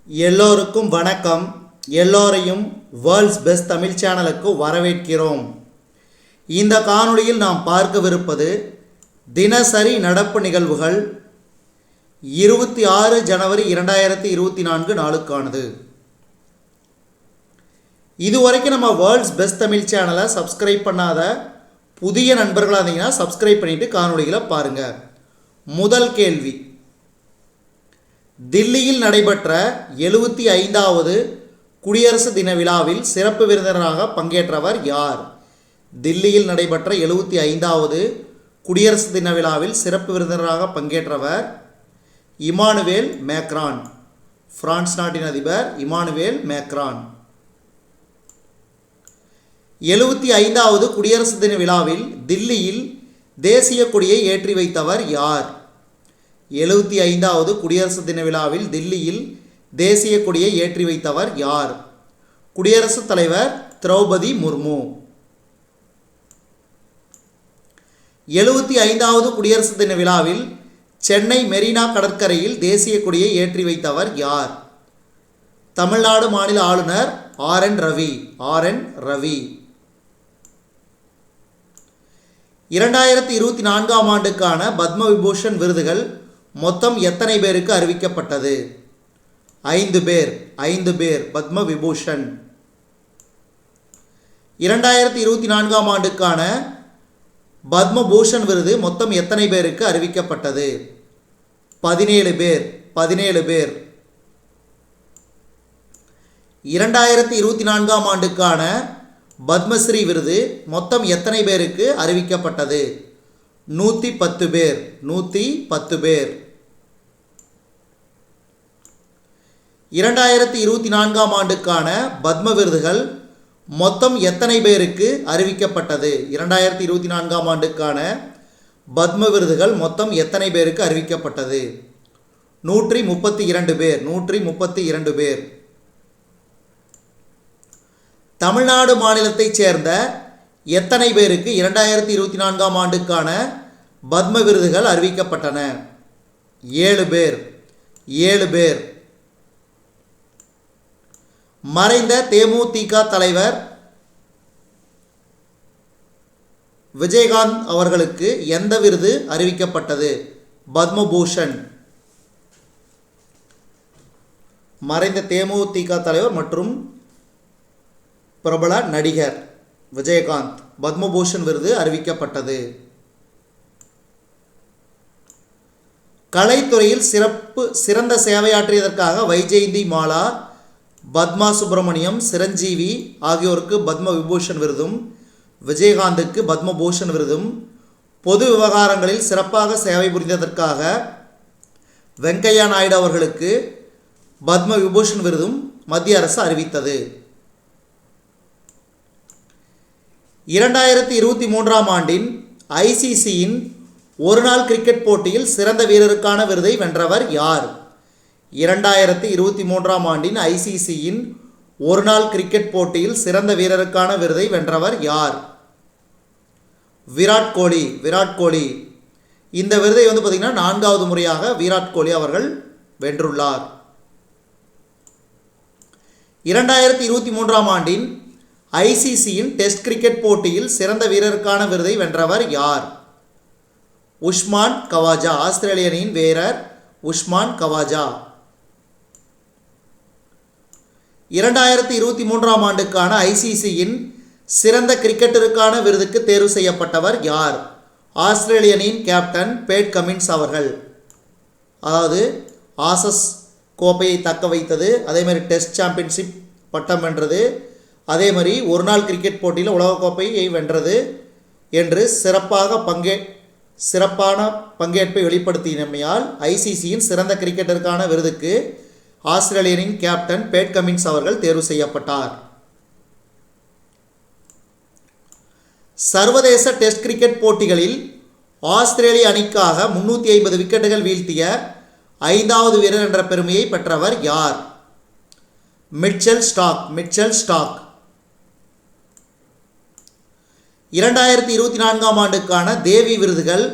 எல்லோருக்கும் வணக்கம். எல்லோரையும் வேர்ல்ட்ஸ் பெஸ்ட் தமிழ் சேனலுக்கு வரவேற்கிறோம். இந்த காணொளியில் நாம் பார்க்கவிருப்பது தினசரி நடப்பு நிகழ்வுகள் 26 ஜனவரி 2024 நாளுக்கானது. இதுவரைக்கும் நம்ம வேர்ல்ட்ஸ் பெஸ்ட் தமிழ் சேனலை சப்ஸ்கிரைப் பண்ணாத புதிய நண்பர்களாக இருந்தீங்கன்னா சப்ஸ்கிரைப் பண்ணிவிட்டு காணொளிகளை பாருங்கள். முதல் கேள்வி, தில்லியில் நடைபெற்ற 75வது குடியரசு தின விழாவில் சிறப்பு விருந்தினராக பங்கேற்றவர் யார்? தில்லியில் நடைபெற்ற 75வது குடியரசு தின விழாவில் சிறப்பு விருந்தினராக பங்கேற்றவர் இமானுவேல் மேக்ரான். பிரான்ஸ் நாட்டின் அதிபர் இமானுவேல் மேக்ரான். 75வது குடியரசு தின விழாவில் தில்லியில் தேசிய கொடியை ஏற்றி வைத்தவர் யார்? 75வது குடியரசு தின விழாவில் தில்லியில் தேசிய கொடியை ஏற்றி வைத்தவர் யார்? குடியரசுத் தலைவர் திரௌபதி முர்மு. 75வது குடியரசு தின விழாவில் சென்னை மெரினா கடற்கரையில் தேசிய கொடியை ஏற்றி வைத்தவர் யார்? தமிழ்நாடு மாநில ஆளுநர் ஆர்.என். ரவி. 2024ஆம் ஆண்டுக்கான பத்ம விபூஷன் விருதுகள் மொத்தம் எத்தனை பேருக்கு அறிவிக்கப்பட்டது? 5 பேர் பத்ம விபூஷன். 2024ஆம் ஆண்டுக்கான பத்ம பூஷன் விருது மொத்தம் எத்தனை பேருக்கு அறிவிக்கப்பட்டது? 17 பேர். 2024ஆம் ஆண்டுக்கான பத்மஸ்ரீ விருது மொத்தம் எத்தனை பேருக்கு அறிவிக்கப்பட்டது? 110 பேர். 2024ஆம் ஆண்டுக்கான பத்ம விருதுகள் மொத்தம் எத்தனை பேருக்கு அறிவிக்கப்பட்டது? 2024ஆம் ஆண்டுக்கான பத்ம விருதுகள் மொத்தம் எத்தனை பேருக்கு அறிவிக்கப்பட்டது? 132 பேர். தமிழ்நாடு மாநிலத்தைச் சேர்ந்த எத்தனை பேருக்கு 2024ஆம் ஆண்டுக்கான பத்ம விருதுகள் அறிவிக்கப்பட்டன? 7 பேர். மறைந்த தேமுதிக தலைவர் விஜயகாந்த் அவர்களுக்கு எந்த விருது அறிவிக்கப்பட்டது? பத்மபூஷன். மறைந்த தேமுதிக தலைவர் மற்றும் பிரபல நடிகர் விஜயகாந்த் பத்மபூஷன் விருது அறிவிக்கப்பட்டது. கலைத்துறையில் சிறந்த சேவையாற்றியதற்காக வைஜெயந்தி மாலா, பத்மா சுப்பிரமணியம், சிரஞ்சீவி ஆகியோருக்கு பத்ம விபூஷன் விருதும் விஜயகாந்துக்கு பத்மபூஷன் விருதும், பொது விவகாரங்களில் சிறப்பாக சேவை புரிந்ததற்காக வெங்கையா நாயுடு அவர்களுக்கு பத்ம விபூஷன் விருதும் மத்திய அரசு அறிவித்தது. 2023ஆம் ஆண்டின் ஐசிசியின் ஒருநாள் கிரிக்கெட் போட்டியில் சிறந்த வீரருக்கான விருதை வென்றவர் யார்? 2023ஆம் ஆண்டின் ஐசிசியின் ஒருநாள் கிரிக்கெட் போட்டியில் சிறந்த வீரருக்கான விருதை வென்றவர் யார்? விராட் கோலி. இந்த விருதை பார்த்திங்கன்னா 4வது முறையாக விராட் கோலி அவர்கள் வென்றுள்ளார். 2023ஆம் ஆண்டின் ஐசிசியின் டெஸ்ட் கிரிக்கெட் போட்டியில் சிறந்த வீரருக்கான விருதை வென்றவர் யார்? உஸ்மான் கவாஜா. ஆஸ்திரேலியனின் வீரர் உஸ்மான் கவாஜா. 2023ஆம் ஆண்டுக்கான ஐசிசியின் சிறந்த கிரிக்கெட்டருக்கான விருதுக்கு தேர்வு செய்யப்பட்டவர் யார்? ஆஸ்திரேலியனின் கேப்டன் பேட் கமின்ஸ் அவர்கள். அதாவது ஆசஸ் கோப்பையை தக்க வைத்தது, அதேமாதிரி டெஸ்ட் சாம்பியன்ஷிப் பட்டம் வென்றது, அதே மாதிரி ஒரு நாள் கிரிக்கெட் போட்டியில் உலகக்கோப்பையை வென்றது என்று சிறப்பான பங்கேற்பை வெளிப்படுத்தினமையால் ஐசிசியின் சிறந்த கிரிக்கெட்டருக்கான விருதுக்கு ஆஸ்திரேலியனின் கேப்டன் பேட் கமின்ஸ் அவர்கள் தேர்வு செய்யப்பட்டார். சர்வதேச டெஸ்ட் கிரிக்கெட் போட்டிகளில் ஆஸ்திரேலிய அணிக்காக 350 விக்கெட்டுகள் வீழ்த்திய 5வது வீரர் என்ற பெருமையை பெற்றவர் யார்? Mitchell Starc. 2024ஆம் ஆண்டுக்கான தேவி விருதுகள்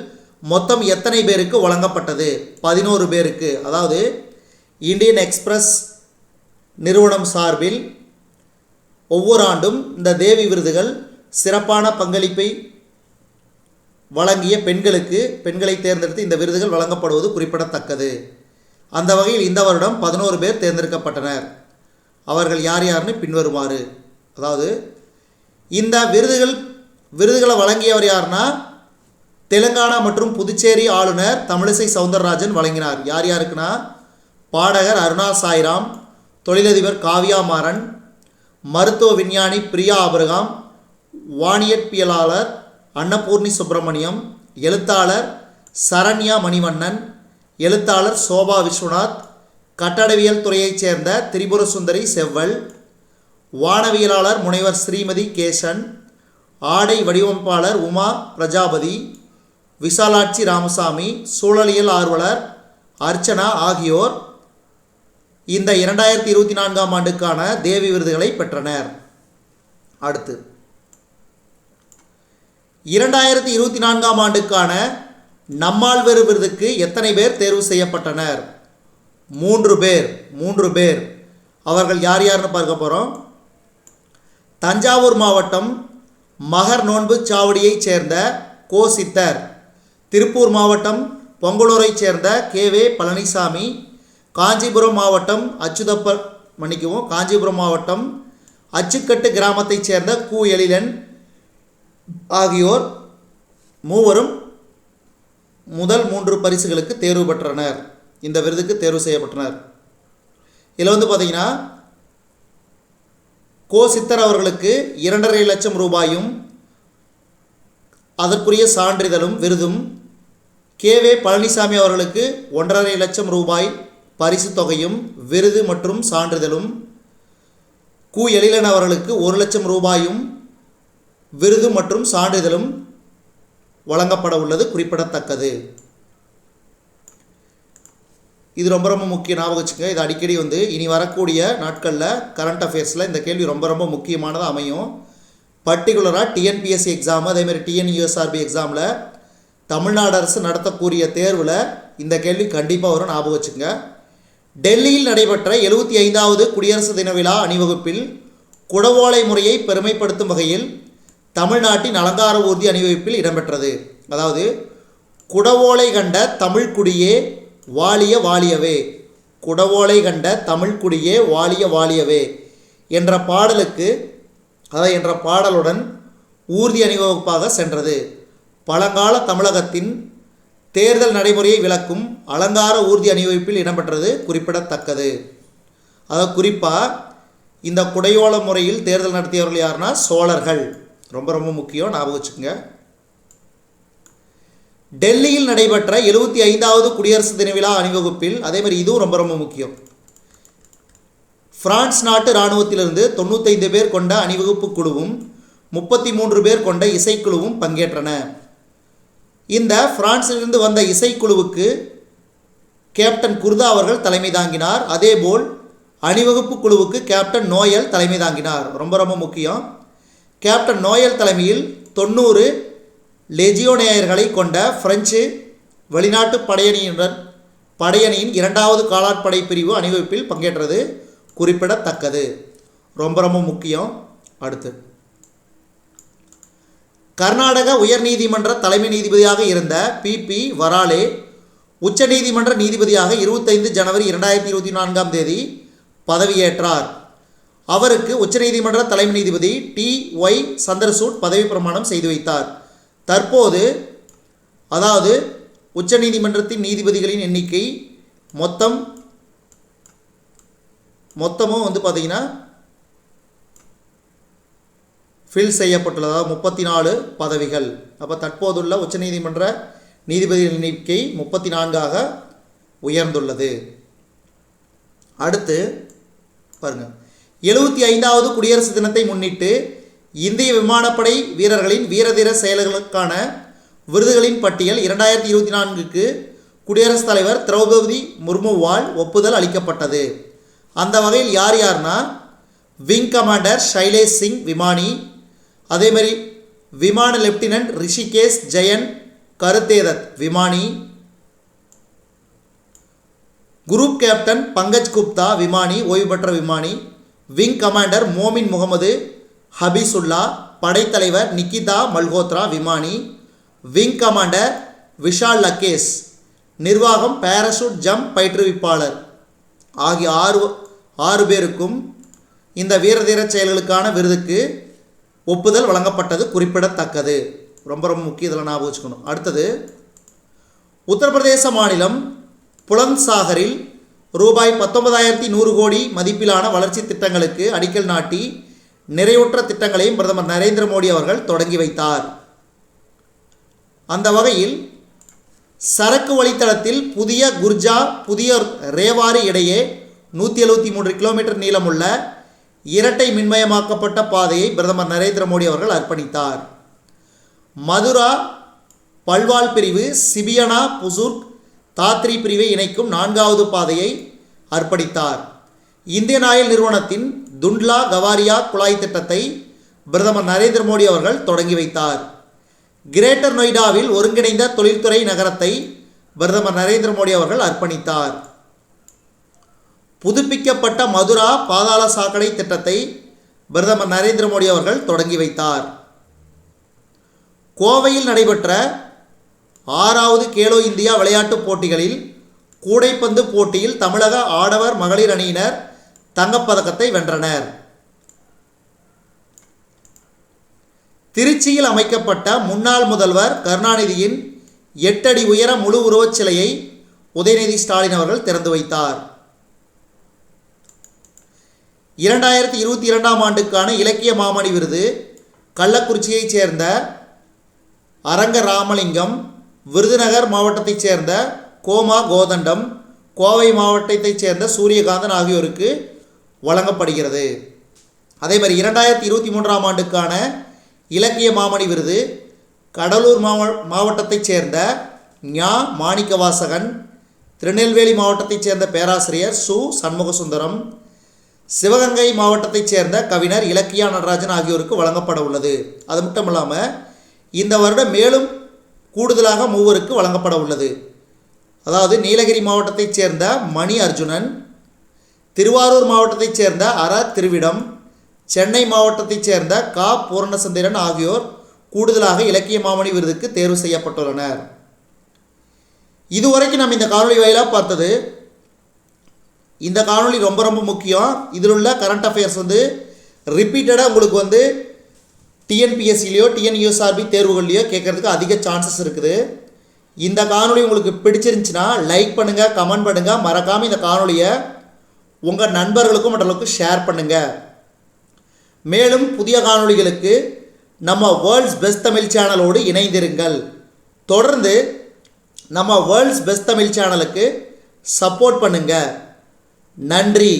மொத்தம் எத்தனை பேருக்கு வழங்கப்பட்டது? 11 பேருக்கு. அதாவது இந்தியன் எக்ஸ்பிரஸ் நிறுவனம் சார்பில் ஒவ்வொரு ஆண்டும் இந்த தேவி விருதுகள் சிறப்பான பங்களிப்பை வழங்கிய பெண்களை தேர்ந்தெடுத்து இந்த விருதுகள் வழங்கப்படுவது குறிப்பிடத்தக்கது. அந்த வகையில் இந்த வருடம் 11 பேர் தேர்ந்தெடுக்கப்பட்டனர். அவர்கள் யார் யாருன்னு பின்வருமாறு. அதாவது இந்த விருதுகளை வழங்கியவர் யாருன்னா தெலுங்கானா மற்றும் புதுச்சேரி ஆளுநர் தமிழிசை சவுந்தரராஜன் வழங்கினார். யார் யாருக்குன்னா பாடகர் அருணா சாய்ராம், தொழிலதிபர் காவியா மாறன், மருத்துவ விஞ்ஞானி பிரியா அபிரகாம், வானியற்பியலாளர் அன்னபூர்ணி சுப்பிரமணியம், எழுத்தாளர் சரண்யா மணிவண்ணன், எழுத்தாளர் சோபா விஸ்வநாத், கட்டடவியல் துறையைச் சேர்ந்த திரிபுர சுந்தரி செவ்வல், வானவியலாளர் முனைவர் ஸ்ரீமதி கேசன், ஆடை வடிவமைப்பாளர் உமா பிரஜாபதி, விசாலாட்சி ராமசாமி, சூழலியல் ஆர்வலர் அர்ச்சனா ஆகியோர் இந்த 2024ஆம் ஆண்டுக்கான தேவி விருதுகளை பெற்றனர். அடுத்து 2024ஆம் ஆண்டுக்கான நம்மாழ்வார் விருதுக்கு எத்தனை பேர் தேர்வு செய்யப்பட்டனர்? 3 பேர். அவர்கள் யார் யாருன்னு பார்க்க போகிறோம். தஞ்சாவூர் மாவட்டம் மகர் நோன்பு சாவடியைச் சேர்ந்த கோ சித்தர், திருப்பூர் மாவட்டம் பொங்கலூரைச் சேர்ந்த KV பழனிசாமி, காஞ்சிபுரம் மாவட்டம் காஞ்சிபுரம் மாவட்டம் அச்சுக்கட்டு கிராமத்தைச் சேர்ந்த கு எழிலன் ஆகியோர் மூவரும் முதல் 3 பரிசுகளுக்கு தேர்வு பெற்றனர். இந்த விருதுக்கு தேர்வு செய்யப்பட்டனர். இதில் பார்த்தீங்கன்னா கோ சித்தர் அவர்களுக்கு 2.5 லட்சம் ரூபாயும் அதற்குரிய சான்றிதழும் விருதும், KV பழனிசாமி அவர்களுக்கு 1.5 லட்சம் ரூபாய் பரிசு தொகையும் விருது மற்றும் சான்றிதழும், கு எழிலன் அவர்களுக்கு 1 லட்சம் ரூபாயும் விருது மற்றும் சான்றிதழும் வழங்கப்பட உள்ளது குறிப்பிடத்தக்கது. இது ரொம்ப முக்கிய ஞாபகம் வச்சுங்க. இது அடிக்கடி இனி வரக்கூடிய நாட்களில் கரண்ட் அஃபேர்ஸில் இந்த கேள்வி ரொம்ப முக்கியமானதாக அமையும். பர்டிகுலராக TNPSC எக்ஸாமு, அதேமாதிரி TNUSRB எக்ஸாமில் தமிழ்நாடு அரசு நடத்தக்கூடிய தேர்வில் இந்த கேள்வி கண்டிப்பாக வரும், ஞாபகம் வச்சுங்க. டெல்லியில் நடைபெற்ற 75வது குடியரசு தின விழா அணிவகுப்பில் குடவோலை முறையை பெருமைப்படுத்தும் வகையில் தமிழ்நாட்டின் அலங்கார ஊர்தி அணிவகுப்பில் இடம்பெற்றது. அதாவது குடவோலை கண்ட தமிழ்குடியே வாழிய வாழியவே, குடவோலை கண்ட தமிழ்குடியே வாழிய வாழியவே என்ற பாடலுடன் ஊர்தி அணிவகுப்பாக சென்றது. பழங்கால தமிழகத்தின் தேர்தல் நடைமுறையை விளக்கும் அலங்கார ஊர்தி அணிவகுப்பில் இடம்பெற்றது குறிப்பிடத்தக்கது. அதாவது குறிப்பாக இந்த குடையோல முறையில் தேர்தல் நடத்தியவர்கள் யாருன்னா சோழர்கள். ரொம்ப முக்கியம், ஞாபகம் வச்சுக்கோங்க. டெல்லியில் நடைபெற்ற 75வது குடியரசு தின விழா அணிவகுப்பில், அதேமாதிரி இதுவும் ரொம்ப முக்கியம், பிரான்ஸ் நாட்டு இராணுவத்திலிருந்து 95 பேர் கொண்ட அணிவகுப்பு குழுவும் 33 பேர் கொண்ட இசைக்குழுவும் பங்கேற்றன. இந்த பிரான்சிலிருந்து வந்த இசைக்குழுவுக்கு கேப்டன் குர்தா அவர்கள் தலைமை தாங்கினார். அதேபோல் அணிவகுப்பு குழுவுக்கு கேப்டன் நோயல் தலைமை தாங்கினார். ரொம்ப முக்கியம். கேப்டன் நோயல் தலைமையில் 90 லெஜியோனேயர்களை கொண்ட பிரெஞ்சு வெளிநாட்டு படையணியின் 2வது காலாட்படை பிரிவு அணிவகுப்பில் பங்கேற்றது குறிப்பிடத்தக்கது. ரொம்ப முக்கியம். அடுத்து கர்நாடக உயர்நீதிமன்ற தலைமை நீதிபதியாக இருந்த PP வராலே உச்சநீதிமன்ற நீதிபதியாக 25 ஜனவரி 2024ஆம் தேதி பதவியேற்றார். அவருக்கு உச்சநீதிமன்ற தலைமை நீதிபதி TY சந்திரசூட் பதவி பிரமாணம் செய்து வைத்தார். தற்போது அதாவது உச்சநீதிமன்றத்தின் நீதிபதிகளின் எண்ணிக்கை மொத்தமும் பார்த்தீங்கன்னா ஃபில் செய்யப்பட்டுள்ளது. 34 பதவிகள். அப்போ தற்போதுள்ள உச்சநீதிமன்ற நீதிபதிகளின் எண்ணிக்கை 34ஆக உயர்ந்துள்ளது. அடுத்து பாருங்கள், 75வது குடியரசு தினத்தை முன்னிட்டு இந்திய விமானப்படை வீரர்களின் வீரதீர செயல்களுக்கான விருதுகளின் பட்டியல் 2024க்கு குடியரசுத் தலைவர் திரௌபதி முர்முவால் ஒப்புதல் அளிக்கப்பட்டது. அந்த வகையில் யார்னா விங் கமாண்டர் ஷைலேஷ் சிங் விமானி, அதேமாதிரி விமான லெப்டினன்ட் ரிஷிகேஷ் ஜெயன் கருத்தேதத் விமானி, குரூப் கேப்டன் பங்கஜ் குப்தா விமானி, ஓய்வு பெற்ற விமானி. Wing commander Momin Mohammed Hafeezullah. படைத்தலைவர் நிகிதா மல்ஹோத்ரா விமானி. Wing commander Vishal Lakesh. நிர்வாகம் பாராசூட் ஜம்ப் பயிற்றுவிப்பாளர் ஆகிய ஆறு பேருக்கும் இந்த வீரதீர செயல்களுக்கான விருதுக்கு ஒப்புதல் வழங்கப்பட்டது குறிப்பிடத்தக்கது. ரொம்ப ரொம்ப முக்கியம், இதில் ஞாபகம் வச்சுக்கணும். அடுத்தது, உத்தரப்பிரதேச மாநிலம் புலந்த்சாகரில் ரூபாய் 19,100 கோடி மதிப்பிலான வளர்ச்சி திட்டங்களுக்கு அடிக்கல் நாட்டி நிறைவுற்ற திட்டங்களையும் பிரதமர் நரேந்திர மோடி அவர்கள் தொடங்கி வைத்தார். அந்த வகையில் சரக்கு வழித்தடத்தில் புதிய குர்ஜா புதிய ரேவாரி இடையே 173 கிலோமீட்டர் நீளமுள்ள இரட்டை மின்மயமாக்கப்பட்ட பாதையை பிரதமர் நரேந்திர மோடி அவர்கள் அர்ப்பணித்தார். மதுரா பல்வால் பிரிவு சிபியனா புசூர்க் தாத்ரி பிரிவை இணைக்கும் 4வது பாதையை அர்ப்பணித்தார். இந்தியன் ஆயில் நிறுவனத்தின் துண்ட்லா கவாரியா குழாய் திட்டத்தை பிரதமர் நரேந்திர மோடி அவர்கள் தொடங்கி வைத்தார். கிரேட்டர் நொய்டாவில் ஒருங்கிணைந்த தொழில்துறை நகரத்தை பிரதமர் நரேந்திர மோடி அவர்கள் அர்ப்பணித்தார். புதுப்பிக்கப்பட்ட மதுரா பாதாள சாக்கடை திட்டத்தை பிரதமர் நரேந்திர மோடி அவர்கள் தொடங்கி வைத்தார். கோவையில் நடைபெற்ற 6வது கேலோ இந்தியா விளையாட்டுப் போட்டிகளில் கூடைப்பந்து போட்டியில் தமிழக ஆடவர் மகளிர் அணியினர் தங்கப்பதக்கத்தை வென்றனர். திருச்சியில் அமைக்கப்பட்ட முன்னாள் முதல்வர் கருணாநிதியின் 8 அடி உயர முழு உருவச் சிலையை உதயநிதி ஸ்டாலின் அவர்கள் திறந்து வைத்தார். 2022ஆம் ஆண்டுக்கான இலக்கிய மாமணி விருது கள்ளக்குறிச்சியைச் சேர்ந்த அரங்க ராமலிங்கம், விருதுநகர் மாவட்டத்தைச் சேர்ந்த கோமா கோதண்டம், கோவை மாவட்டத்தைச் சேர்ந்த சூரியகாந்தன் ஆகியோருக்கு வழங்கப்படுகிறது. அதே மாதிரி 2023ஆம் ஆண்டுக்கான இலக்கிய மாமணி விருது கடலூர் மாவட்டத்தைச் சேர்ந்த ஞா மாணிக்கவாசகன், திருநெல்வேலி மாவட்டத்தைச் சேர்ந்த பேராசிரியர் சு சண்முகசுந்தரம், சிவகங்கை மாவட்டத்தைச் சேர்ந்த கவிஞர் இலக்கியா நடராஜன் ஆகியோருக்கு வழங்கப்பட உள்ளது. அது மட்டும் இல்லாமல் இந்த வருடம் மேலும் கூடுதலாக 3 வழங்கப்பட உள்ளது. அதாவது நீலகிரி மாவட்டத்தைச் சேர்ந்த மணி அர்ஜுனன், திருவாரூர் மாவட்டத்தைச் சேர்ந்த அர திருவிடம், சென்னை மாவட்டத்தைச் சேர்ந்த கா பூர்ணசந்திரன் ஆகியோர் கூடுதலாக இலக்கிய மாமணி விருதுக்கு தேர்வு செய்யப்பட்டுள்ளனர். இதுவரைக்கும் நம்ம இந்த காணொலி வாயிலாக பார்த்தது. இந்த காணொலி ரொம்ப ரொம்ப முக்கியம். இதில் உள்ள கரண்ட் அஃபேர்ஸ் ரிப்பீட்டடாக உங்களுக்கு டிஎன்பிஎஸ்சிலையோ டிஎன்யூஎஸ்ஆர்பி தேர்வுகள்லையோ கேட்குறதுக்கு அதிக சான்சஸ் இருக்குது. இந்த காணொலி உங்களுக்கு பிடிச்சிருந்துச்சுன்னா லைக் பண்ணுங்கள், கமெண்ட் பண்ணுங்கள். மறக்காமல் இந்த காணொலியை உங்கள் நண்பர்களுக்கும் மற்றவர்களுக்கும் ஷேர் பண்ணுங்கள். மேலும் புதிய காணொலிகளுக்கு நம்ம வேர்ல்ட்ஸ் பெஸ்ட் தமிழ் சேனலோடு இணைந்திருங்கள். தொடர்ந்து நம்ம வேர்ல்ட்ஸ் பெஸ்ட் தமிழ் சேனலுக்கு சப்போர்ட் பண்ணுங்கள். நன்றி.